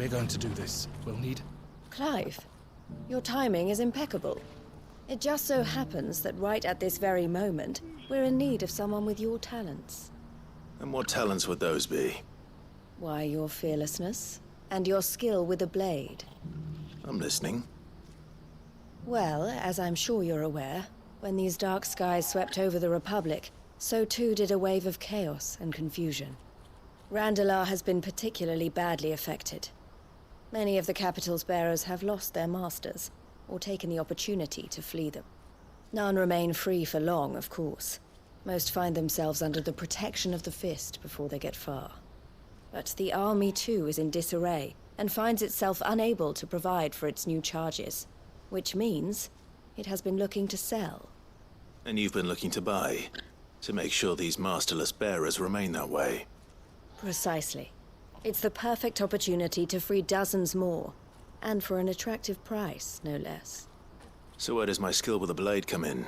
we're going to do this, we'll need... Clive, your timing is impeccable. It just so happens that right at this very moment, we're in need of someone with your talents. And what talents would those be? Why, your fearlessness, and your skill with a blade. I'm listening. Well, as I'm sure you're aware, when these dark skies swept over the Republic, so too did a wave of chaos and confusion. Randalar has been particularly badly affected. Many of the capital's bearers have lost their masters, or taken the opportunity to flee them. None remain free for long, of course. Most find themselves under the protection of the Fist before they get far. But the army too is in disarray, and finds itself unable to provide for its new charges. Which means it has been looking to sell. And you've been looking to buy, to make sure these masterless bearers remain that way. Precisely. It's the perfect opportunity to free dozens more, and for an attractive price, no less. So where does my skill with a blade come in?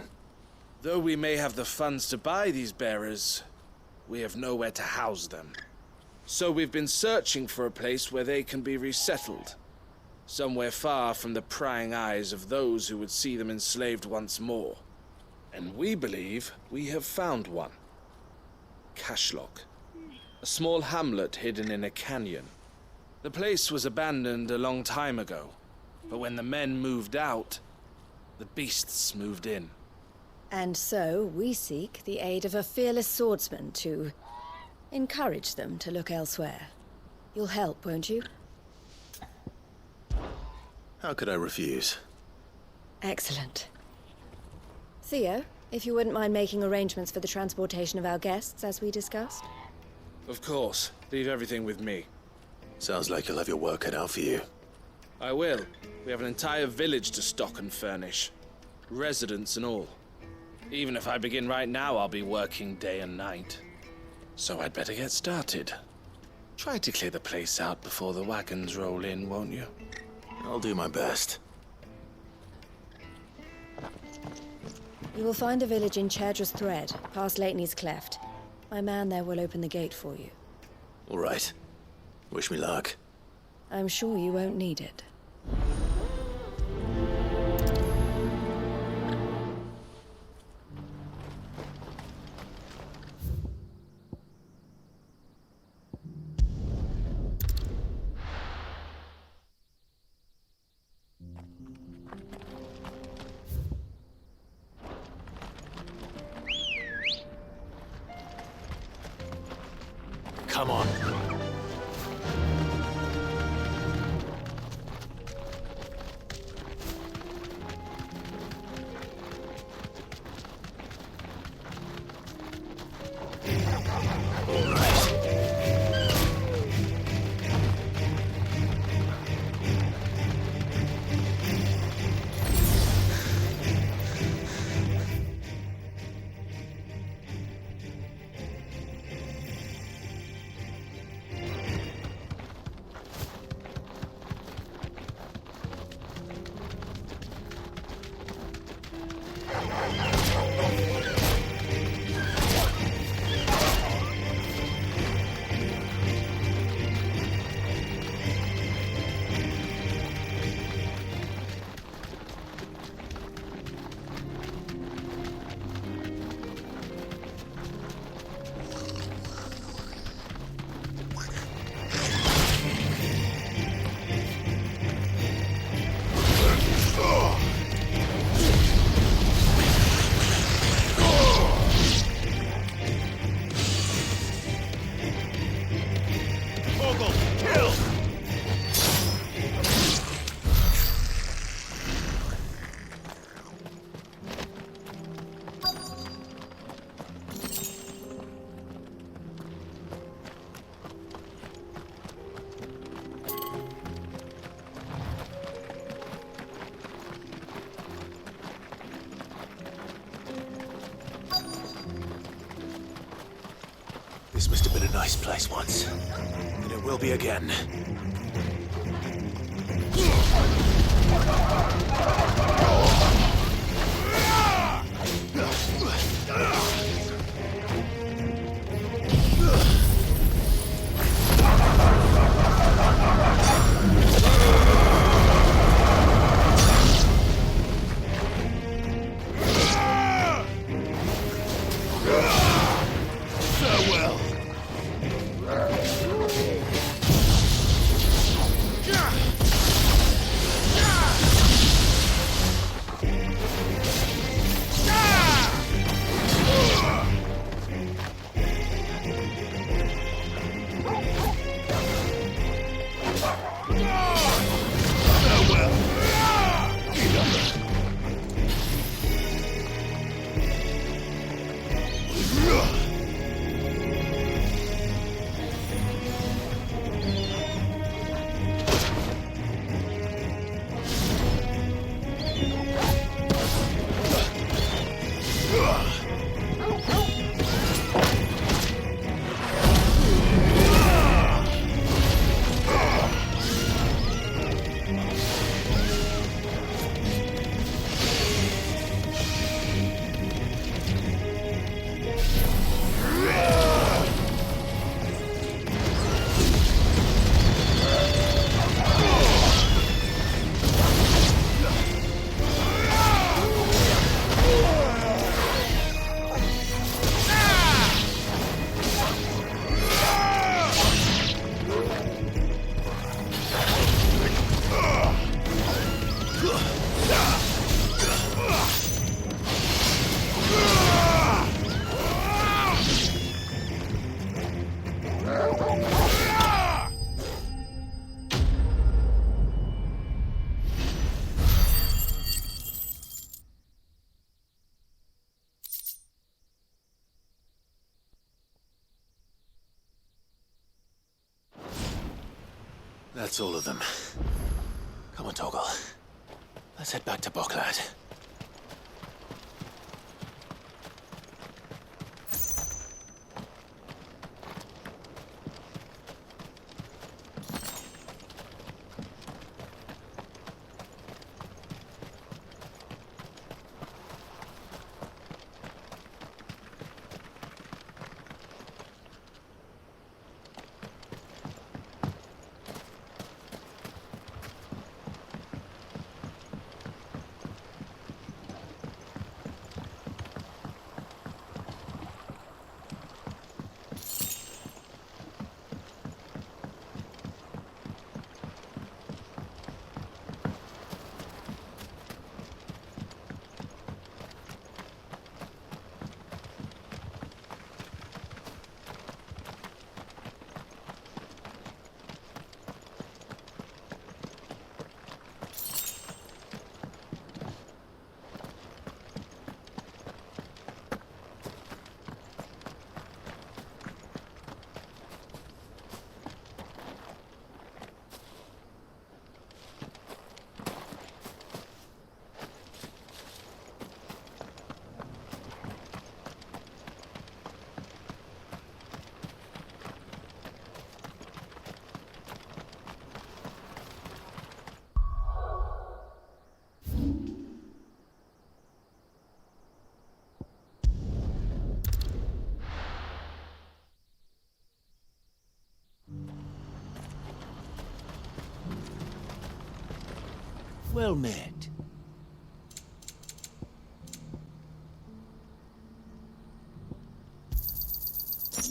Though we may have the funds to buy these bearers, we have nowhere to house them. So we've been searching for a place where they can be resettled. Somewhere far from the prying eyes of those who would see them enslaved once more. And we believe we have found one. Cashlock. A small hamlet hidden in a canyon. The place was abandoned a long time ago, but when the men moved out, the beasts moved in. And so we seek the aid of a fearless swordsman to encourage them to look elsewhere. You'll help, won't you? How could I refuse? Excellent. Theo, if you wouldn't mind making arrangements for the transportation of our guests, as we discussed? Of course. Leave everything with me. Sounds like you'll have your work cut out for you. I will. We have an entire village to stock and furnish. Residents and all. Even if I begin right now, I'll be working day and night. So I'd better get started. Try to clear the place out before the wagons roll in, won't you? I'll do my best. You will find a village in Chadra's Thread, past Lateney's Cleft. My man there will open the gate for you. All right. Wish me luck. I'm sure you won't need it. Come on. This must have been a nice place once, and it will be again. That's all of them. Come on, Toggle. Let's head back to Boklad. Well met.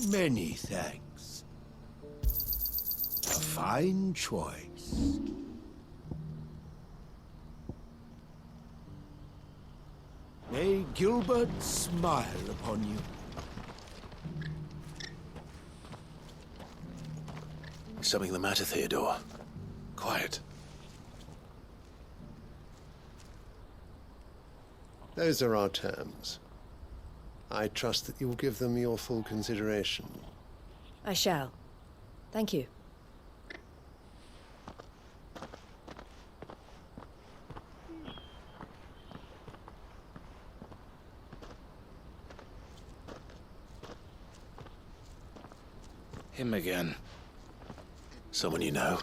Many thanks. A fine choice. May Gilbert smile upon you. Something the matter, Theodore? Quiet. Those are our terms. I trust that you will give them your full consideration. I shall. Thank you. Him again. Someone you know?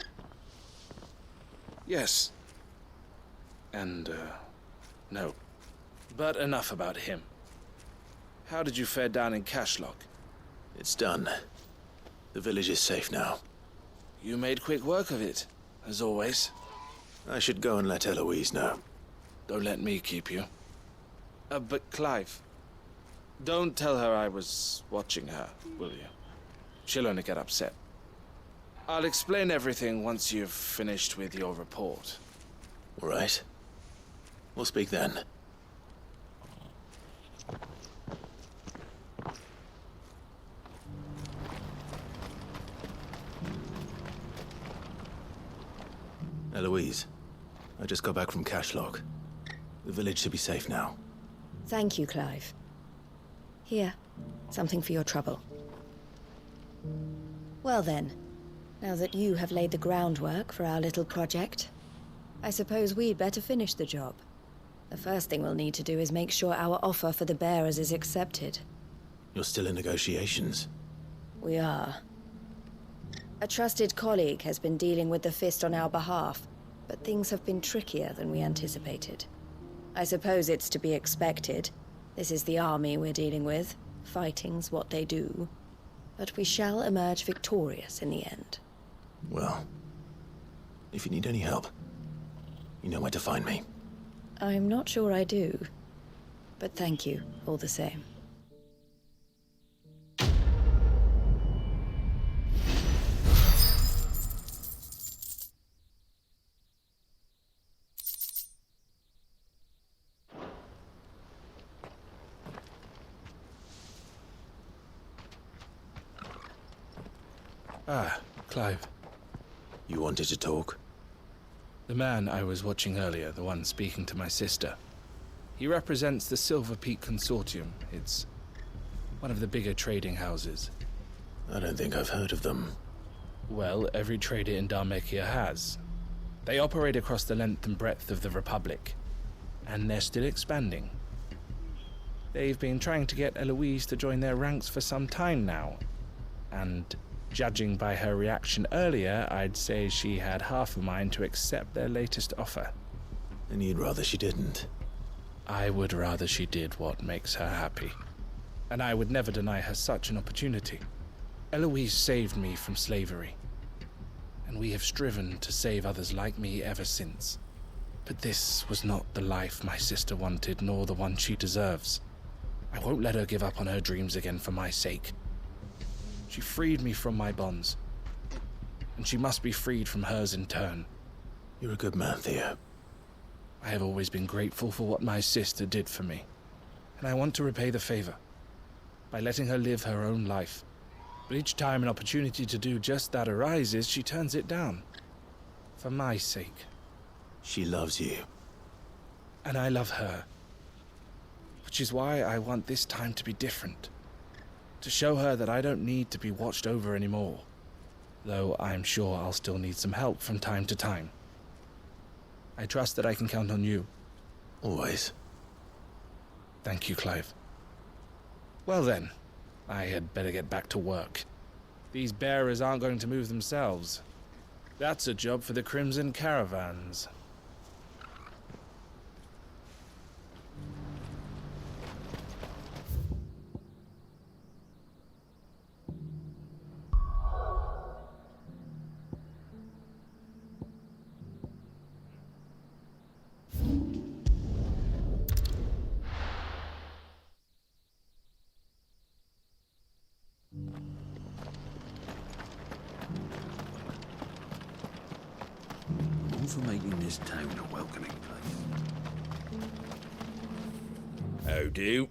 Yes. And, no. But enough about him. How did you fare down in Cashlock? It's done. The village is safe now. You made quick work of it, as always. I should go and let Eloise know. Don't let me keep you. But Clive, don't tell her I was watching her, will you? She'll only get upset. I'll explain everything once you've finished with your report. All right. We'll speak then. Eloise, I just got back from Cashlock. The village should be safe now. Thank you, Clive. Here, something for your trouble. Well then, now that you have laid the groundwork for our little project, I suppose we'd better finish the job. The first thing we'll need to do is make sure our offer for the bearers is accepted. You're still in negotiations. We are. A trusted colleague has been dealing with the Fist on our behalf, but things have been trickier than we anticipated. I suppose it's to be expected. This is the army we're dealing with. Fighting's what they do. But we shall emerge victorious in the end. Well, if you need any help, you know where to find me. I'm not sure I do. But thank you, all the same. Ah, Clive. You wanted to talk? The man I was watching earlier, the one speaking to my sister. He represents the Silver Peak Consortium. It's one of the bigger trading houses. I don't think I've heard of them. Well, every trader in Dharmekia has. They operate across the length and breadth of the Republic, and they're still expanding. They've been trying to get Eloise to join their ranks for some time now, and judging by her reaction earlier, I'd say she had half a mind to accept their latest offer. And you'd rather she didn't? I would rather she did what makes her happy, and I would never deny her such an opportunity. Eloise saved me from slavery, and we have striven to save others like me ever since. But this was not the life my sister wanted, nor the one she deserves. I won't let her give up on her dreams again for my sake. She freed me from my bonds, and she must be freed from hers in turn. You're a good man, Theo. I have always been grateful for what my sister did for me, and I want to repay the favor by letting her live her own life. But each time an opportunity to do just that arises, she turns it down. For my sake. She loves you. And I love her. Which is why I want this time to be different. To show her that I don't need to be watched over anymore. Though I'm sure I'll still need some help from time to time. I trust that I can count on you. Always. Thank you, Clive. Well then, I had better get back to work. These bearers aren't going to move themselves. That's a job for the Crimson Caravans. All for making this town a welcoming place. How do?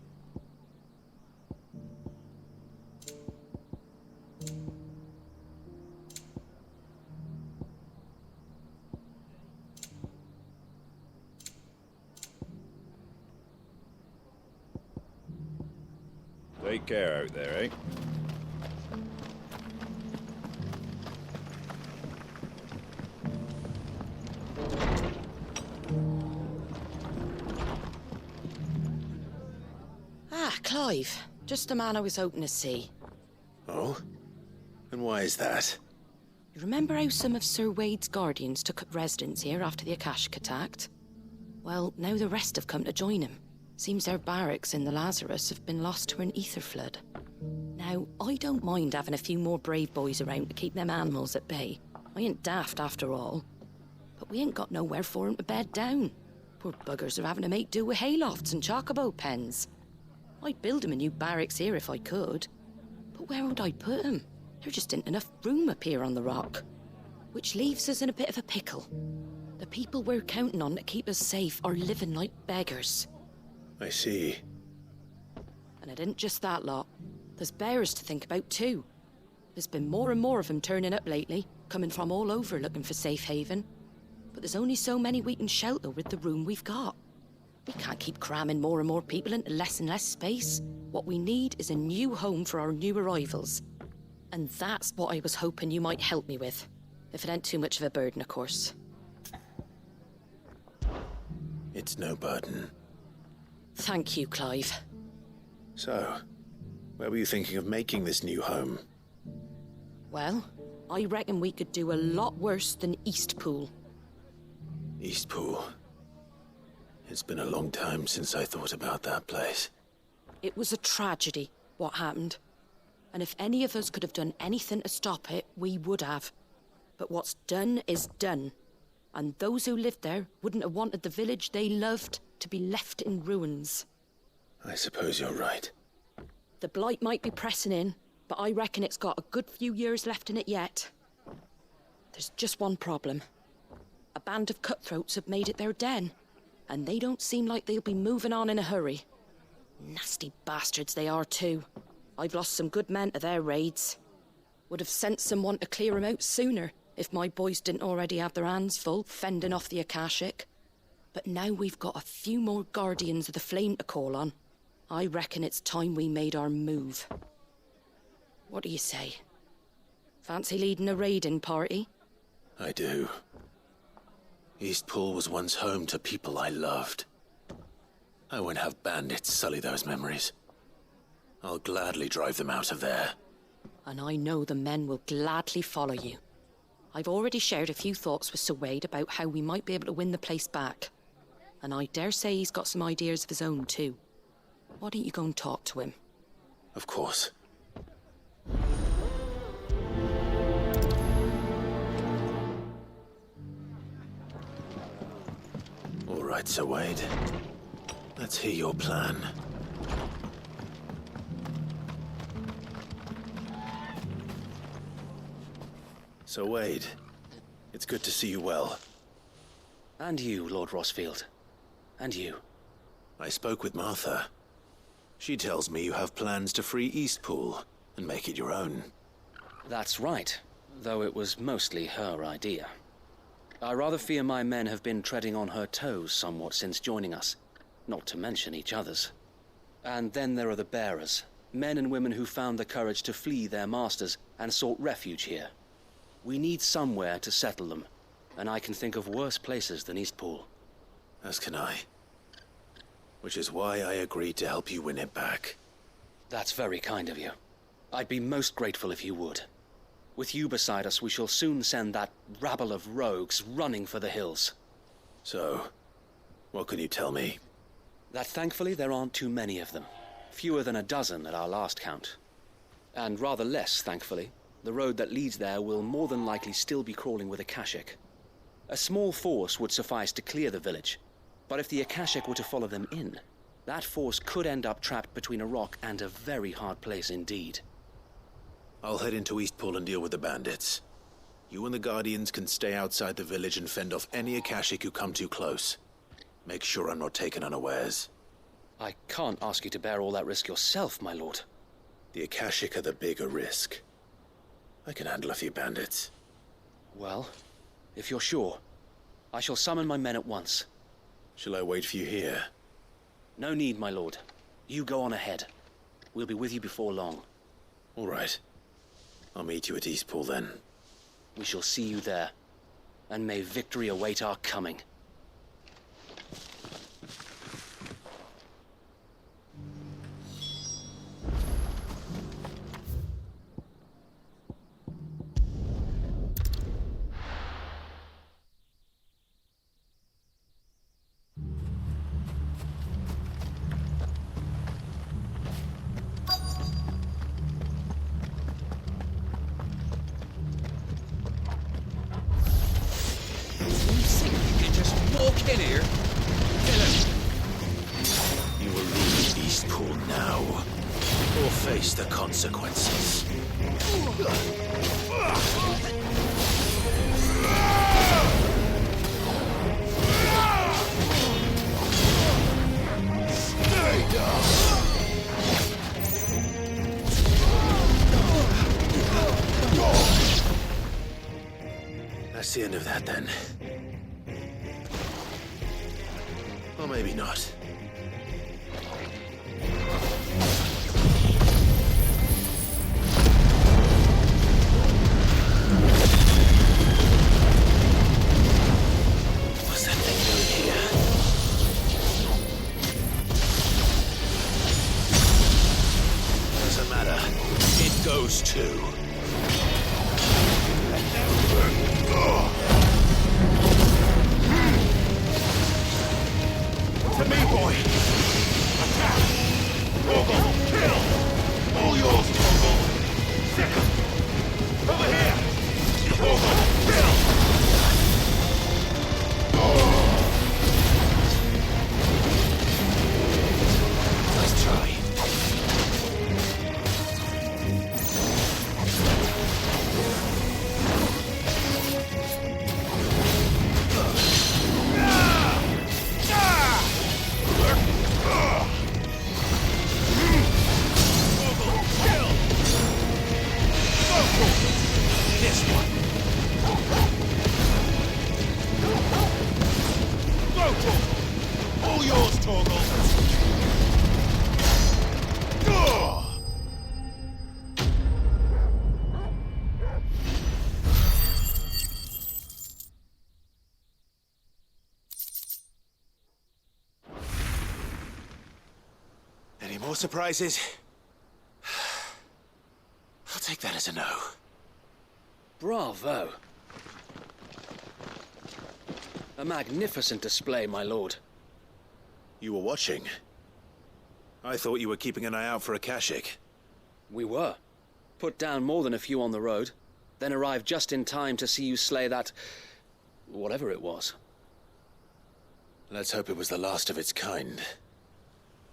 Take care out there, eh? Clive, just the man I was hoping to see. Oh? And why is that? You remember how some of Sir Wade's guardians took up residence here after the Akashic attacked? Well, now the rest have come to join him. Seems their barracks in the Lazarus have been lost to an ether flood. Now, I don't mind having a few more brave boys around to keep them animals at bay. I ain't daft after all. But we ain't got nowhere for 'em to bed down. Poor buggers are having to make do with haylofts and chocobo pens. I'd build 'em a new barracks here if I could. But where would I put 'em? There just ain't enough room up here on the rock. Which leaves us in a bit of a pickle. The people we're counting on to keep us safe are living like beggars. I see. And it ain't just that lot. There's bearers to think about too. There's been more and more of them turning up lately, coming from all over looking for safe haven. But there's only so many we can shelter with the room we've got. We can't keep cramming more and more people into less and less space. What we need is a new home for our new arrivals. And that's what I was hoping you might help me with. If it ain't too much of a burden, of course. It's no burden. Thank you, Clive. So, where were you thinking of making this new home? Well, I reckon we could do a lot worse than Eastpool. Eastpool. It's been a long time since I thought about that place. It was a tragedy, what happened. And if any of us could have done anything to stop it, we would have. But what's done is done. And those who lived there wouldn't have wanted the village they loved to be left in ruins. I suppose you're right. The blight might be pressing in, but I reckon it's got a good few years left in it yet. There's just one problem. A band of cutthroats have made it their den, and they don't seem like they'll be moving on in a hurry. Nasty bastards they are too. I've lost some good men to their raids. Would have sent someone to clear 'em out sooner if my boys didn't already have their hands full fending off the Akashic. But now we've got a few more guardians of the flame to call on. I reckon it's time we made our move. What do you say? Fancy leading a raiding party? I do. Eastpool was once home to people I loved. I won't have bandits sully those memories. I'll gladly drive them out of there. And I know the men will gladly follow you. I've already shared a few thoughts with Sir Wade about how we might be able to win the place back. And I dare say he's got some ideas of his own too. Why don't you go and talk to him? Of course. All right, Sir Wade. Let's hear your plan. Sir Wade, it's good to see you well. And you, Lord Rossfield. And you. I spoke with Martha. She tells me you have plans to free Eastpool and make it your own. That's right, though it was mostly her idea. I rather fear my men have been treading on her toes somewhat since joining us, not to mention each other's. And then there are the bearers, men and women who found the courage to flee their masters and sought refuge here. We need somewhere to settle them, and I can think of worse places than Eastpool. As can I. Which is why I agreed to help you win it back. That's very kind of you. I'd be most grateful if you would. With you beside us, we shall soon send that rabble of rogues running for the hills. So, what can you tell me? That thankfully there aren't too many of them. Fewer than a dozen at our last count. And rather less, thankfully. The road that leads there will more than likely still be crawling with Akashic. A small force would suffice to clear the village, but if the Akashic were to follow them in, that force could end up trapped between a rock and a very hard place indeed. I'll head into Eastpool and deal with the bandits. You and the Guardians can stay outside the village and fend off any Akashic who come too close. Make sure I'm not taken unawares. I can't ask you to bear all that risk yourself, my lord. The Akashic are the bigger risk. I can handle a few bandits. Well, if you're sure, I shall summon my men at once. Shall I wait for you here? No need, my lord. You go on ahead. We'll be with you before long. All right. I'll meet you at Eastpool then. We shall see you there. And may victory await our coming. You will leave Eastpool now, or face the consequences. Stay down! That's the end of that, then. Or maybe not. What's that thing doing here? Doesn't matter. It goes too. To me, boy! Attack! Torgal! Kill! All yours, Torgal! Second! Over here! Torgal! Kill! Nice try. This one. Go, Torgal! All yours, Torgal! more surprises? I'll take that as a no. Bravo. A magnificent display, my lord. You were watching? I thought you were keeping an eye out for a Kashik. We were. Put down more than a few on the road, then arrived just in time to see you slay that... whatever it was. Let's hope it was the last of its kind.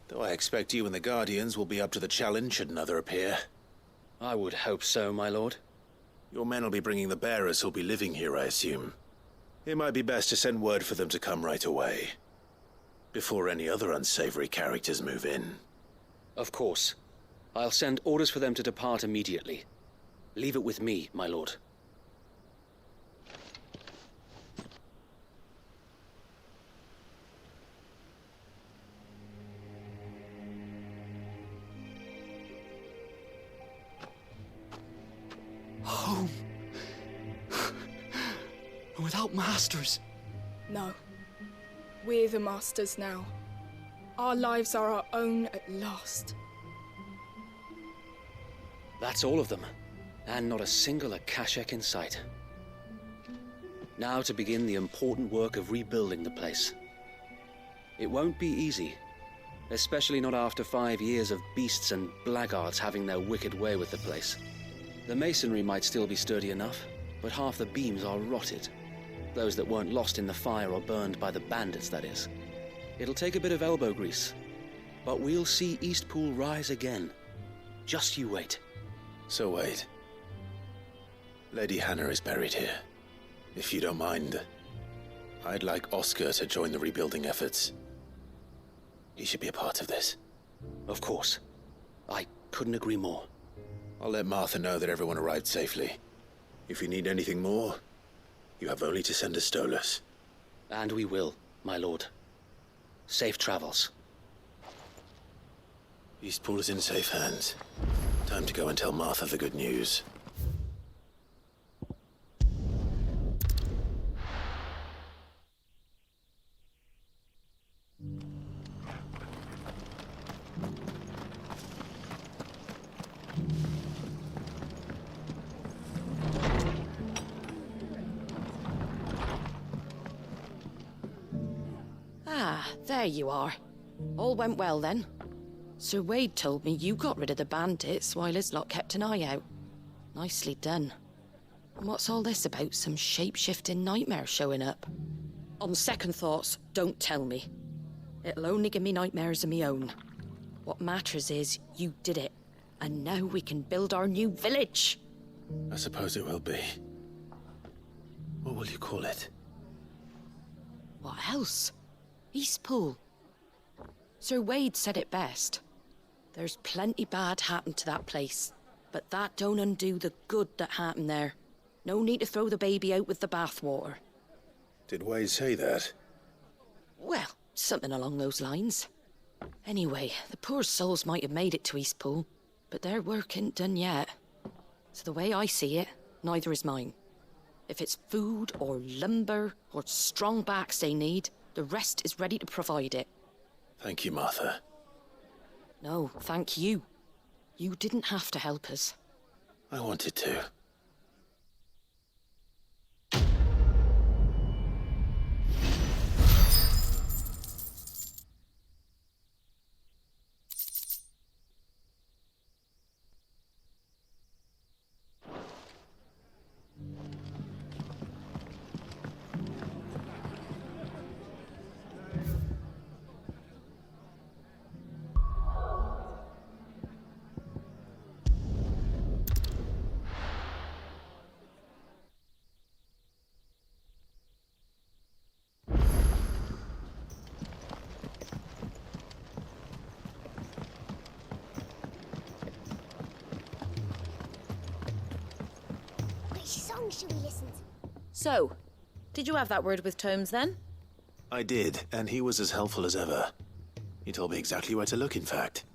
Though I expect you and the Guardians will be up to the challenge should another appear. I would hope so, my lord. Your men will be bringing the bearers who'll be living here, I assume. It might be best to send word for them to come right away, before any other unsavory characters move in. Of course. I'll send orders for them to depart immediately. Leave it with me, my lord. Home. And without masters. No. We're the masters now. Our lives are our own at last. That's all of them. And not a single Akashek in sight. Now to begin the important work of rebuilding the place. It won't be easy. Especially not after 5 years of beasts and blackguards having their wicked way with the place. The masonry might still be sturdy enough, but half the beams are rotted. Those that weren't lost in the fire or burned by the bandits, that is. It'll take a bit of elbow grease, but we'll see Eastpool rise again. Just you wait. So wait. Lady Hannah is buried here. If you don't mind, I'd like Oscar to join the rebuilding efforts. He should be a part of this. Of course. I couldn't agree more. I'll let Martha know that everyone arrived safely. If you need anything more, you have only to send a Stolas. And we will, my lord. Safe travels. Eastpool is in safe hands. Time to go and tell Martha the good news. Ah, there you are. All went well then. Sir Wade told me you got rid of the bandits while his lot kept an eye out. Nicely done. And what's all this about some shape-shifting nightmare showing up? On second thoughts, don't tell me. It'll only give me nightmares of me own. What matters is you did it, and now we can build our new village. I suppose it will be. What will you call it? What else? Eastpool. Sir Wade said it best. There's plenty bad happened to that place, but that don't undo the good that happened there. No need to throw the baby out with the bathwater. Did Wade say that? Well, something along those lines. Anyway, the poor souls might have made it to Eastpool, but their work ain't done yet. So the way I see it, neither is mine. If it's food or lumber or strong backs they need, the rest is ready to provide it. Thank you, Martha. No, thank you. You didn't have to help us. I wanted to. Should we listen to? So, did you have that word with Tomes then? I did, and he was as helpful as ever. He told me exactly where to look, in fact.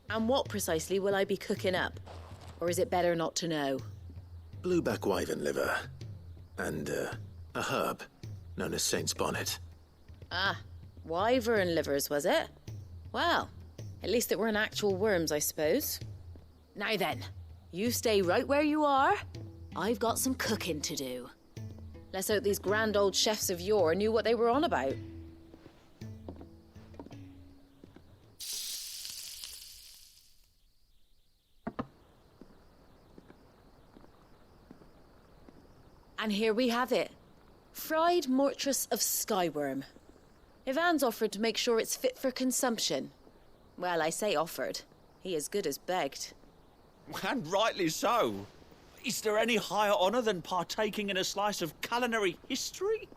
And what precisely will I be cooking up? Or is it better not to know? Blueback wyvern liver. And, a herb. known as Saint's Bonnet. Ah, wyvern livers, was it? Well, at least it weren't actual worms, I suppose. Now then, you stay right where you are. I've got some cooking to do. Let's hope these grand old chefs of yore knew what they were on about. And here we have it. Fried mortress of skyworm. Ivan's offered to make sure it's fit for consumption. Well, I say offered. He as good as begged. And rightly so. Is there any higher honor than partaking in a slice of culinary history?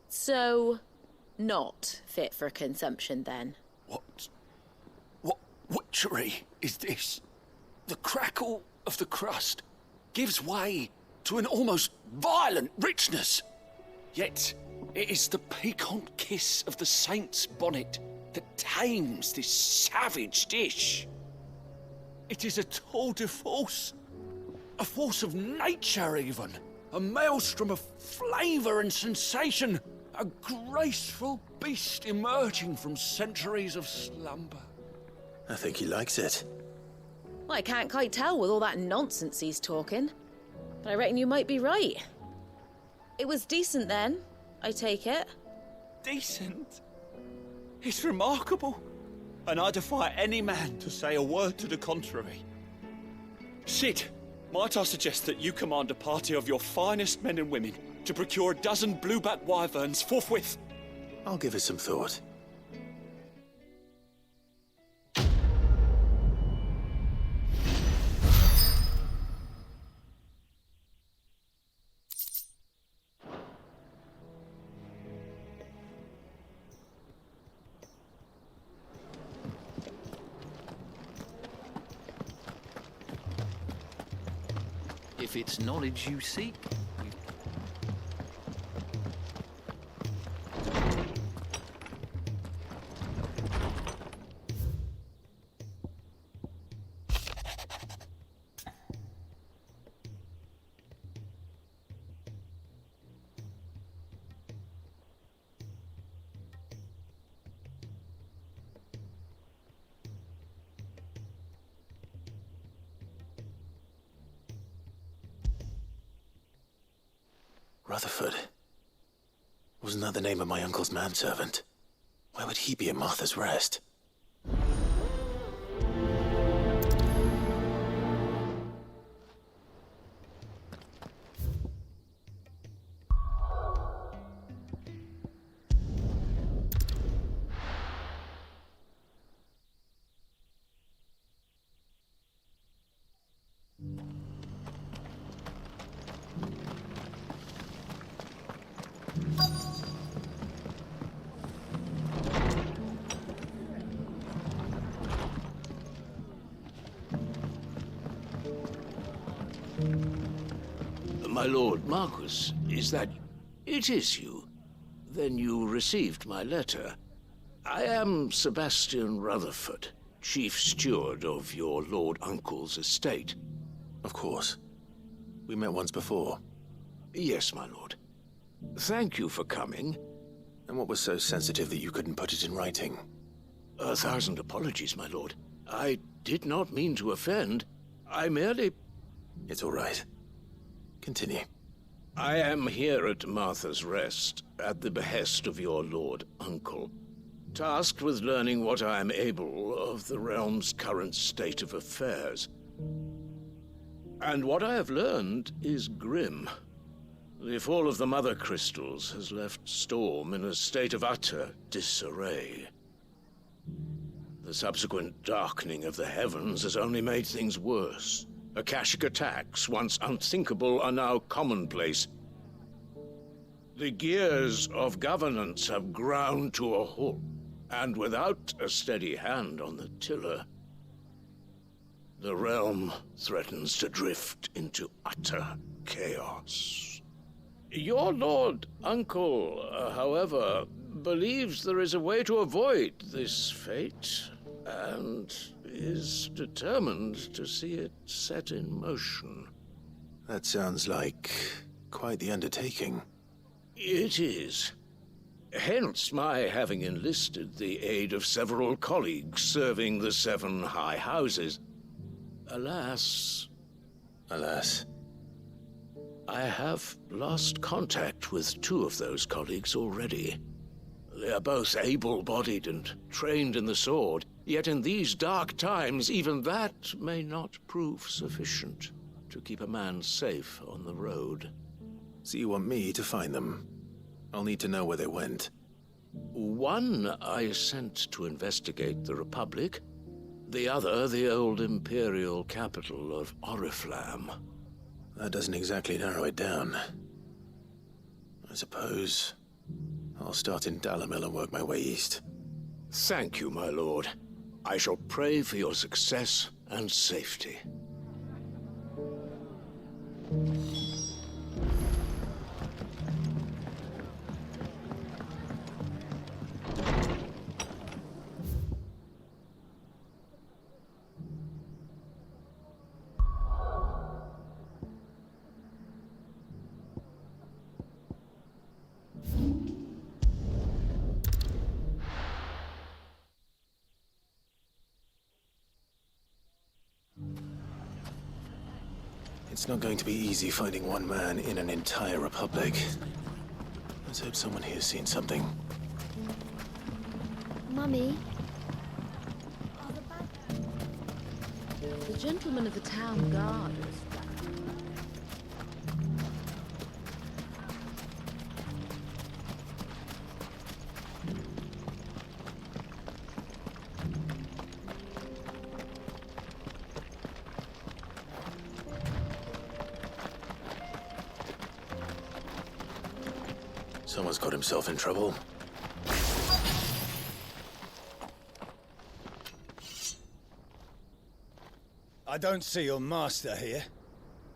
So, not fit for consumption then? What witchery is this? The crackle of the crust gives way to an almost violent richness. Yet, it is the piquant kiss of the saint's bonnet that tames this savage dish. It is a tour de force. A force of nature, even. A maelstrom of flavour and sensation. A graceful beast emerging from centuries of slumber. I think he likes it. Well, I can't quite tell with all that nonsense he's talking. But I reckon you might be right. It was decent then, I take it. Decent? It's remarkable. And I defy any man to say a word to the contrary. Sid, might I suggest that you command a party of your finest men and women to procure a dozen blueback wyverns forthwith? I'll give it some thought. If it's knowledge you seek, Rutherford. Wasn't that the name of my uncle's manservant? Why would he be at Martha's Rest? My lord Marquis, is that... It is you. Then you received my letter. I am Sebastian Rutherford, chief steward of your lord uncle's estate. Of course. We met once before. Yes, my lord. Thank you for coming. And what was so sensitive that you couldn't put it in writing? 1,000 apologies, my lord. I did not mean to offend. I merely... It's all right. Continue. I am here at Martha's Rest, at the behest of your lord uncle, tasked with learning what I am able of the realm's current state of affairs. And what I have learned is grim. The fall of the Mother Crystals has left Storm in a state of utter disarray. The subsequent darkening of the heavens has only made things worse. Akashic attacks, once unthinkable, are now commonplace. The gears of governance have ground to a halt, and without a steady hand on the tiller, the realm threatens to drift into utter chaos. Your Lord Uncle, however, believes there is a way to avoid this fate, and is determined to see it set in motion. That sounds like quite the undertaking. It is. Hence my having enlisted the aid of several colleagues serving the 7 high houses. Alas, I have lost contact with 2 of those colleagues already. They are both able-bodied and trained in the sword, yet in these dark times, even that may not prove sufficient to keep a man safe on the road. So you want me to find them? I'll need to know where they went. One I sent to investigate the Republic, the other the old Imperial capital of Oriflamme. That doesn't exactly narrow it down. I suppose I'll start in Dalamil and work my way east. Thank you, my lord. I shall pray for your success and safety. It's not going to be easy finding one man in an entire republic. Let's hope someone here's seen something. Mummy? The gentleman of the town guard is back. Someone's got himself in trouble. I don't see your master here,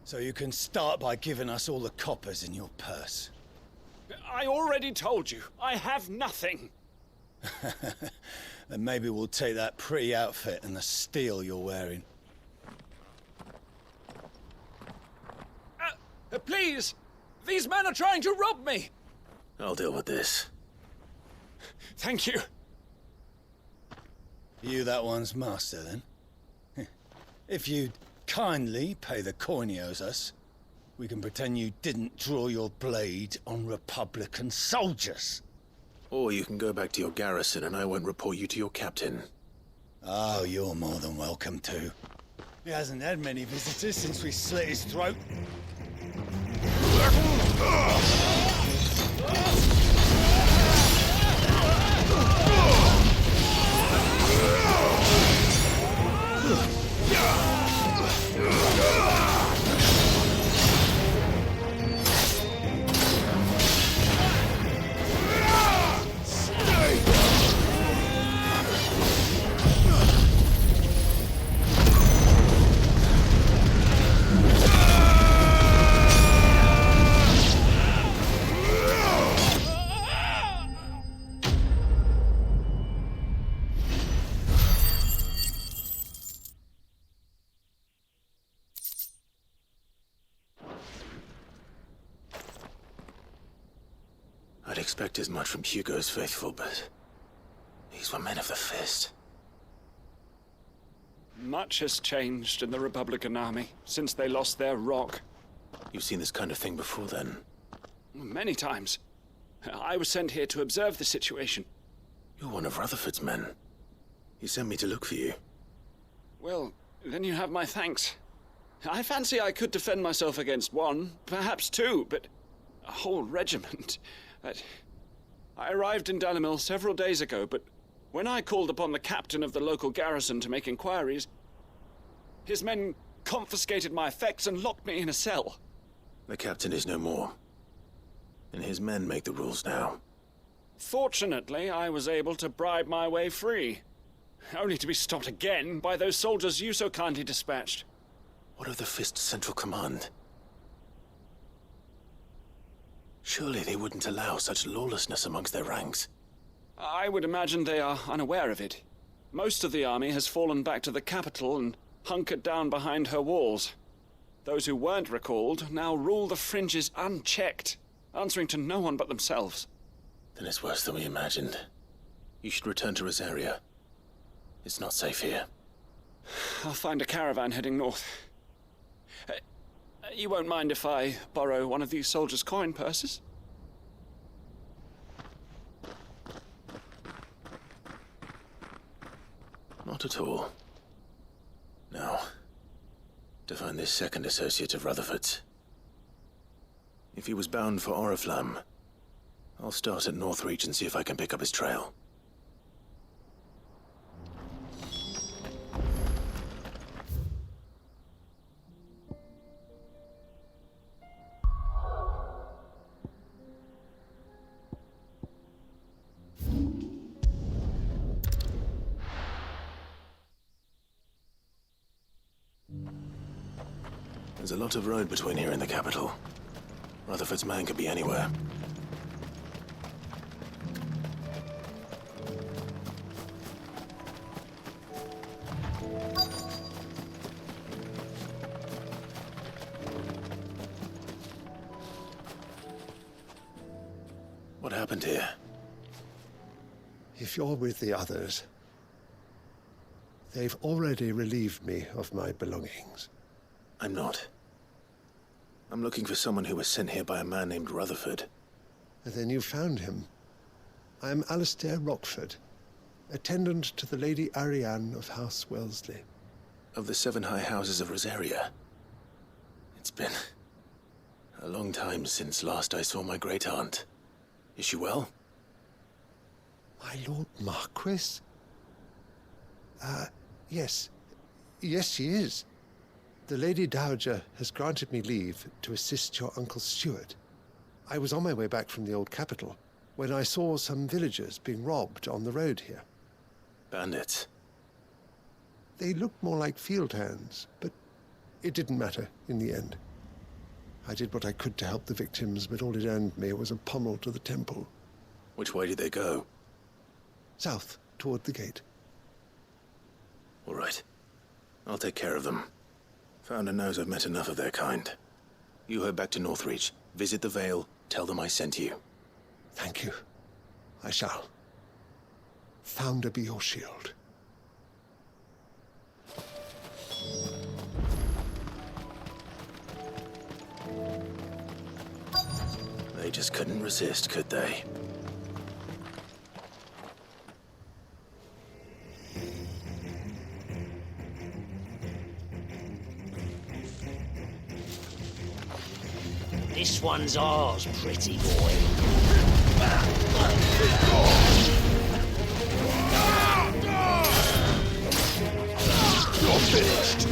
so you can start by giving us all the coppers in your purse. I already told you, I have nothing. Then maybe we'll take that pretty outfit and the steel you're wearing. Please! These men are trying to rob me! I'll deal with this. Thank you. You that one's master, then? If you'd kindly pay the coin he owes us, we can pretend you didn't draw your blade on Republican soldiers. Or you can go back to your garrison and I won't report you to your captain. Oh, you're more than welcome to. He hasn't had many visitors since we slit his throat. I'd expect as much from Hugo's faithful, but these were men of the fist. Much has changed in the Republican army since they lost their rock. You've seen this kind of thing before, then? Many times. I was sent here to observe the situation. You're one of Rutherford's men. He sent me to look for you. Well, then you have my thanks. I fancy I could defend myself against one, perhaps 2, but a whole regiment. I arrived in Dalamil several days ago, but when I called upon the captain of the local garrison to make inquiries, his men confiscated my effects and locked me in a cell. The captain is no more, and his men make the rules now. Fortunately, I was able to bribe my way free, only to be stopped again by those soldiers you so kindly dispatched. What of the Fist's central command? Surely they wouldn't allow such lawlessness amongst their ranks. I would imagine they are unaware of it. Most of the army has fallen back to the capital and hunkered down behind her walls. Those who weren't recalled now rule the fringes unchecked, answering to no one but themselves. Then it's worse than we imagined. You should return to Rosaria. It's not safe here. I'll find a caravan heading north. You won't mind if I borrow one of these soldiers' coin purses? Not at all. Now, to find this second associate of Rutherford's. If he was bound for Oriflamme, I'll start at Northreach and see if I can pick up his trail. There's a lot of road between here and the capital. Rutherford's man could be anywhere. What happened here? If you're with the others, they've already relieved me of my belongings. I'm not. I'm looking for someone who was sent here by a man named Rutherford. And then you found him. I'm Alistair Rockford, attendant to the Lady Ariane of House Wellesley. Of the 7 high houses of Rosaria. It's been a long time since last I saw my great-aunt. Is she well? My Lord Marquis? Yes. Yes, she is. The Lady Dowager has granted me leave to assist your Uncle Stuart. I was on my way back from the old capital when I saw some villagers being robbed on the road here. Bandits? They looked more like field hands, but it didn't matter in the end. I did what I could to help the victims, but all it earned me was a pommel to the temple. Which way did they go? South, toward the gate. All right. I'll take care of them. Founder knows I've met enough of their kind. You head back to Northreach, visit the Vale, tell them I sent you. Thank you. I shall. Founder be your shield. They just couldn't resist, could they? This one's ours, pretty boy. You're finished.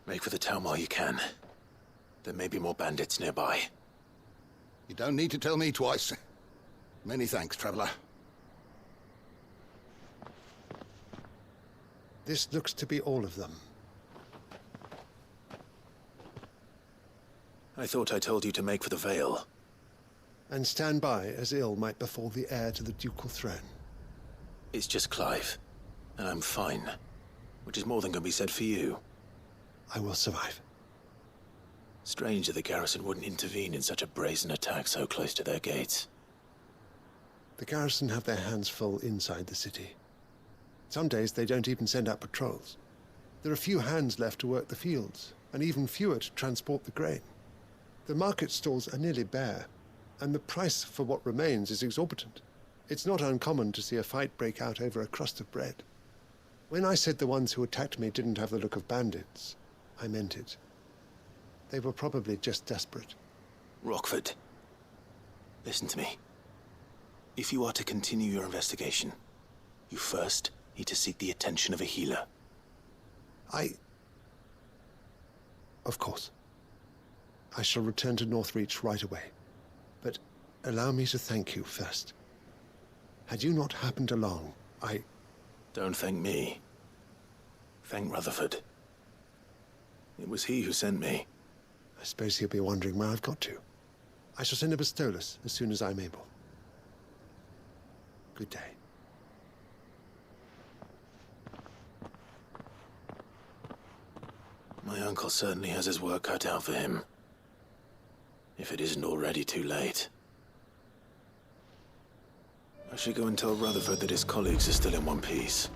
Make for the town while you can. There may be more bandits nearby. You don't need to tell me twice. Many thanks, traveler. This looks to be all of them. I thought I told you to make for the Vale. And stand by as ill might befall the heir to the ducal throne. It's just Clive, and I'm fine. Which is more than can be said for you. I will survive. Strange that the garrison wouldn't intervene in such a brazen attack so close to their gates. The garrison have their hands full inside the city. Some days they don't even send out patrols. There are few hands left to work the fields, and even fewer to transport the grain. The market stalls are nearly bare, and the price for what remains is exorbitant. It's not uncommon to see a fight break out over a crust of bread. When I said the ones who attacked me didn't have the look of bandits, I meant it. They were probably just desperate. Rockford, listen to me. If you are to continue your investigation, you first need to seek the attention of a healer. Of course. I shall return to Northreach right away. But allow me to thank you first. Had you not happened along, Don't thank me. Thank Rutherford. It was he who sent me. I suppose he'll be wondering where I've got to. I shall send a Bistolus as soon as I'm able. Good day. My uncle certainly has his work cut out for him. If it isn't already too late. I should go and tell Rutherford that his colleagues are still in one piece.